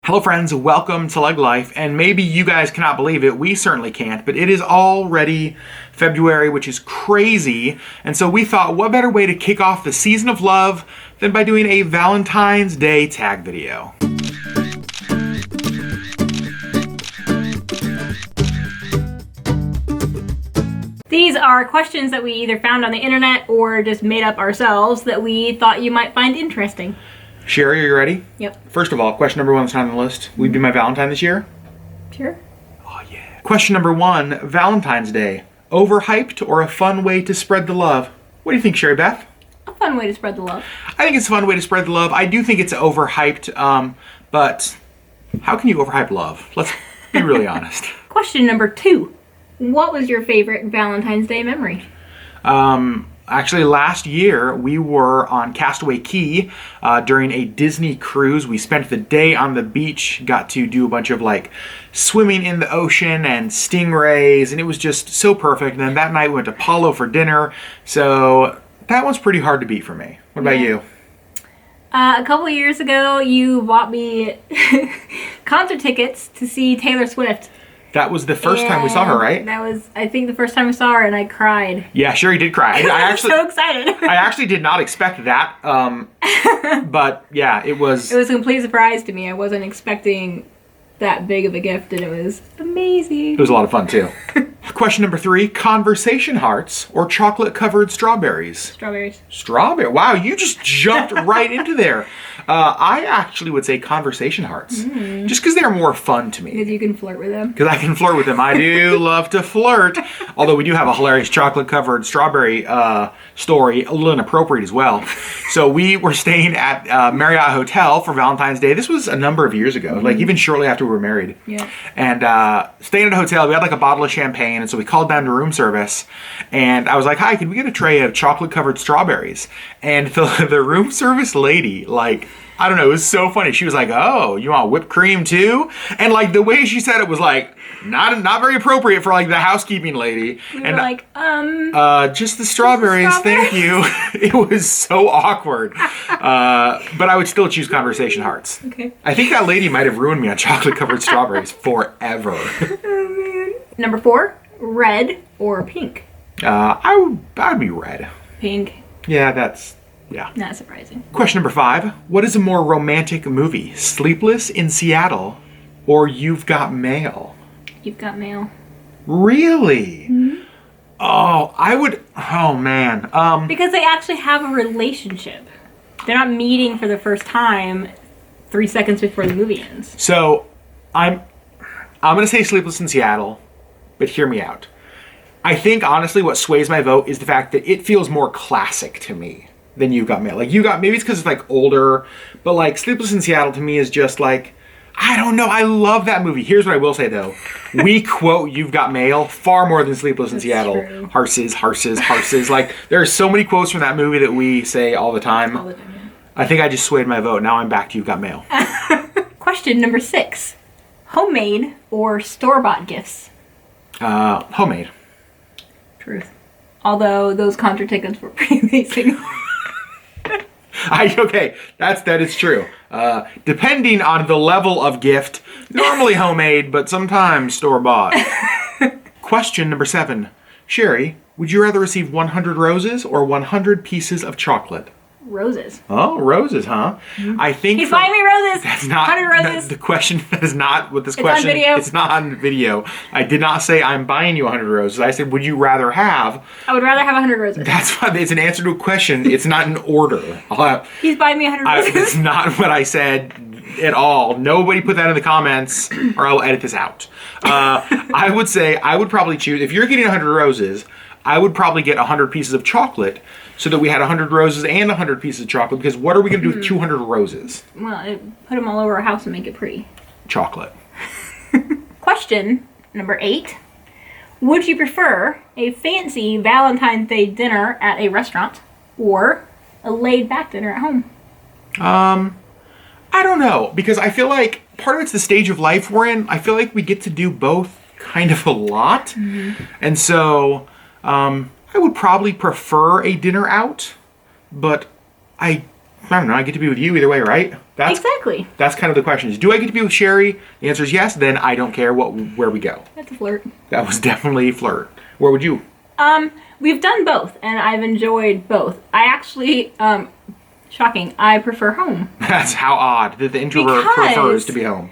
Hello friends, welcome to LeggLife, and maybe you guys cannot believe it, we certainly can't, but it is already February, which is crazy, and so we thought what better way to kick off the season of love than by doing a Valentine's Day tag video. These are questions that we either found on the internet or just made up ourselves that we thought you might find interesting. Sherry, are you ready? Yep. First of all, question number one that's not on the list. Will you be my Valentine this year? Sure. Oh yeah. Question number one, Valentine's Day. Overhyped or a fun way to spread the love? What do you think, Sherry Beth? A fun way to spread the love. I think it's a fun way to spread the love. I do think it's overhyped, but how can you overhype love? Let's be really honest. Question number two. What was your favorite Valentine's Day memory? Actually, last year we were on Castaway Cay during a Disney cruise. We spent the day on the beach, got to do a bunch of like swimming in the ocean and stingrays, and it was just so perfect. And then that night we went to Palo for dinner, so that one's pretty hard to beat for me. What about you? A couple of years ago, you bought me concert tickets to see Taylor Swift. That was the first time we saw her, right? That was, I think, the first time we saw her, and I cried. Yeah, Sherry did cry. I was so excited. I actually did not expect that, but yeah, it was... It was a complete surprise to me. I wasn't expecting that big of a gift, and it was amazing. It was a lot of fun, too. Question number three, conversation hearts or chocolate-covered strawberries? Strawberries. Strawberry. Wow, you just jumped right into there. I actually would say conversation hearts. Just because they're more fun to me. Because you can flirt with them. Because I can flirt with them. I do love to flirt. Although we do have a hilarious chocolate-covered strawberry story, a little inappropriate as well. So we were staying at Marriott Hotel for Valentine's Day. This was a number of years ago, like even shortly after we were married. Yeah. And staying at a hotel, we had like a bottle of champagne, and so we called down to room service. And I was like, hi, could we get a tray of chocolate-covered strawberries? And the room service lady, like... I don't know, it was so funny. She was like, oh, you want whipped cream too? And like the way she said it was like, not very appropriate for like the housekeeping lady. We and were like, just the strawberries, thank you. It was so awkward. But I would still choose conversation hearts. Okay. I think that lady might have ruined me on chocolate-covered strawberries forever. Oh, man. Number four, red or pink? I would be red. Pink. Yeah, yeah. Not surprising. Question number five. What is a more romantic movie? Sleepless in Seattle or You've Got Mail? You've Got Mail. Really? Mm-hmm. Oh man. Because they actually have a relationship. They're not meeting for the first time 3 seconds before the movie ends. So I'm going to say Sleepless in Seattle, but hear me out. I think honestly what sways my vote is the fact that it feels more classic to me than You've Got Mail. Like maybe it's because it's like older, but like Sleepless in Seattle to me is just like, I don't know. I love that movie. Here's what I will say though. We quote You've Got Mail far more than Sleepless in Seattle. True. Horses. Like there are so many quotes from that movie that we say all the time. All the time, yeah. I think I just swayed my vote. Now I'm back to You've Got Mail. Question number six. Homemade or store-bought gifts? Homemade. Truth. Although those concert tickets were pretty amazing. Okay, that is true. Depending on the level of gift, normally homemade, but sometimes store-bought. Question number seven. Sherry, would you rather receive 100 roses or 100 pieces of chocolate? Roses. Oh, roses, huh? Mm-hmm. I think he's buying me roses. That's not 100 roses. The question. That is not what this question. It's on video. It's not on video. I did not say I'm buying you 100 roses. I said, would you rather have? I would rather have 100 roses. That's why it's an answer to a question. It's not an order. He's buying me 100 roses. It's not what I said at all. Nobody put that in the comments, or I'll edit this out. I would say I would probably choose if you're getting 100 roses. I would probably get 100 pieces of chocolate so that we had 100 roses and 100 pieces of chocolate, because what are we going to do with 200 roses? Well, put them all over our house and make it pretty. Chocolate. Question number 8. Would you prefer a fancy Valentine's Day dinner at a restaurant or a laid-back dinner at home? I don't know, because I feel like part of it's the stage of life we're in. I feel like we get to do both kind of a lot. Mm-hmm. And so... I would probably prefer a dinner out, but I I don't know, I get to be with you either way, right? Exactly. That's kind of the question is, do I get to be with Sherry? The answer is yes, then I don't care where we go. That's a flirt. That was definitely flirt. Where would you? We've done both, and I've enjoyed both. I actually, shocking, I prefer home. That's how odd that the introvert prefers to be home.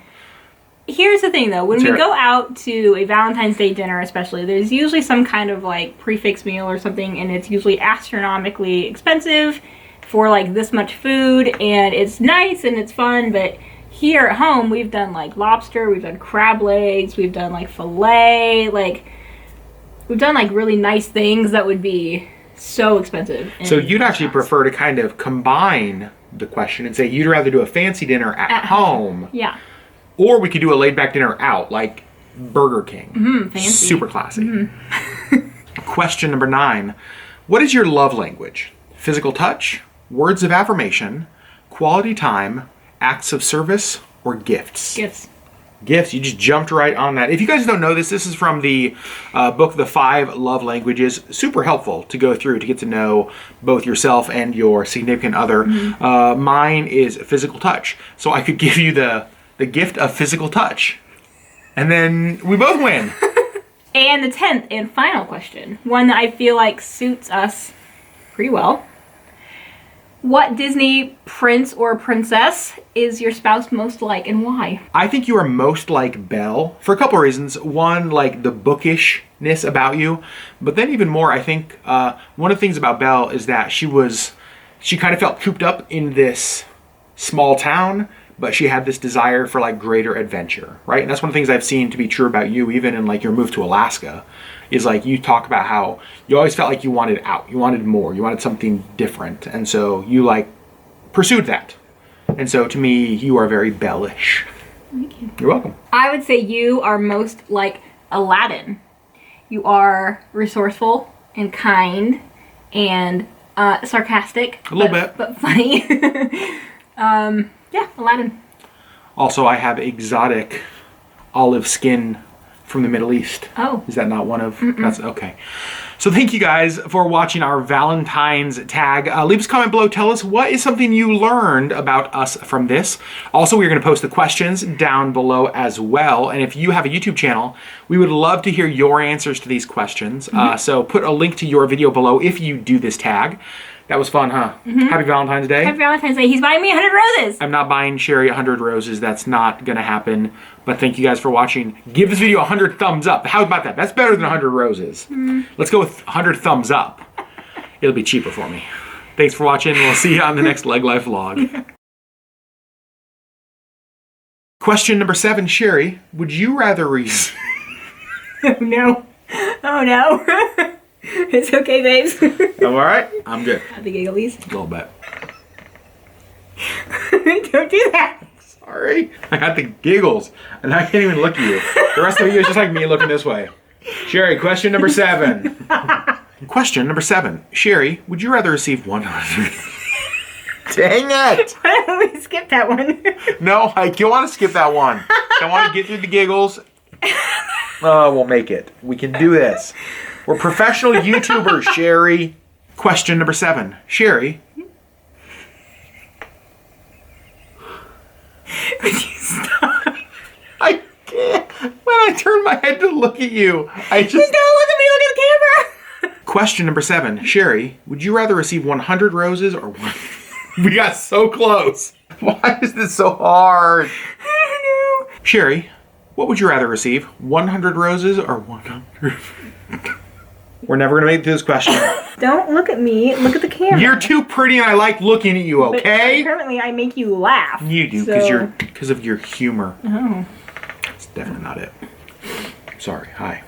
Here's the thing, though. When we go out to a Valentine's Day dinner, especially, there's usually some kind of, like, prefix meal or something, and it's usually astronomically expensive for, like, this much food, and it's nice and it's fun, but here at home, we've done, like, lobster, we've done crab legs, we've done, like, filet, like, we've done, like, really nice things that would be so expensive. So you'd actually prefer to kind of combine the question and say you'd rather do a fancy dinner at home. Yeah. Or we could do a laid-back dinner out, like Burger King. Fancy. Super classy. Question number 9. What is your love language? Physical touch, words of affirmation, quality time, acts of service, or gifts? Gifts. Gifts. You just jumped right on that. If you guys don't know this is from the book, The 5 Love Languages. Super helpful to go through to get to know both yourself and your significant other. Mine is physical touch. So I could give you the gift of physical touch. And then we both win. And the 10th and final question, one that I feel like suits us pretty well. What Disney prince or princess is your spouse most like, and why? I think you are most like Belle for a couple of reasons. One, like the bookishness about you. But then even more, I think one of the things about Belle is that she kind of felt cooped up in this small town, but she had this desire for like greater adventure, right? And that's one of the things I've seen to be true about you, even in like your move to Alaska, is like you talk about how you always felt like you wanted out, you wanted more, you wanted something different. And so you like pursued that. And so to me, you are very Belle-ish. Thank you. You're welcome. I would say you are most like Aladdin. You are resourceful and kind and sarcastic. A little bit. But funny. Yeah, Aladdin. Also, I have exotic olive skin from the Middle East. Oh. Is that not one of? That's okay. So thank you guys for watching our Valentine's tag. Leave us a comment below. Tell us what is something you learned about us from this. Also, we're going to post the questions down below as well. And if you have a YouTube channel, we would love to hear your answers to these questions. So put a link to your video below if you do this tag. That was fun, huh? Happy Valentine's Day. Happy Valentine's Day. He's buying me 100 roses. I'm not buying Sherry 100 roses. That's not going to happen. But thank you guys for watching. Give this video 100 thumbs up. How about that? That's better than 100 roses. Let's go with 100 thumbs up. It'll be cheaper for me. Thanks for watching. We'll see you on the next LeggLife vlog. Question number 7, Sherry. Would you rather receive... Oh, no. Oh, no. It's okay, babes. I'm all right? I'm good. Have the gigglies. A little bit. Don't do that. Sorry. I got the giggles, and I can't even look at you. The rest of you is just like me looking this way. Sherry, question number 7. Question number 7. Sherry, would you rather receive 100... Dang it! Why don't we skip that one? No, I don't want to skip that one. I want to get through the giggles. We'll make it. We can do this. We're professional YouTubers, Sherry. Question number 7. Sherry. Would you stop? I can't. When I turn my head to look at you, I just... Don't look at me, look at the camera. Question number 7. Sherry, would you rather receive 100 roses or one... We got so close. Why is this so hard? I don't know. Sherry, what would you rather receive? 100 roses or 100... We're never going to make it through this question. Don't look at me. Look at the camera. You're too pretty and I like looking at you, okay? But apparently I make you laugh. You do, because of your humor. Oh. That's definitely not it. Sorry. Hi.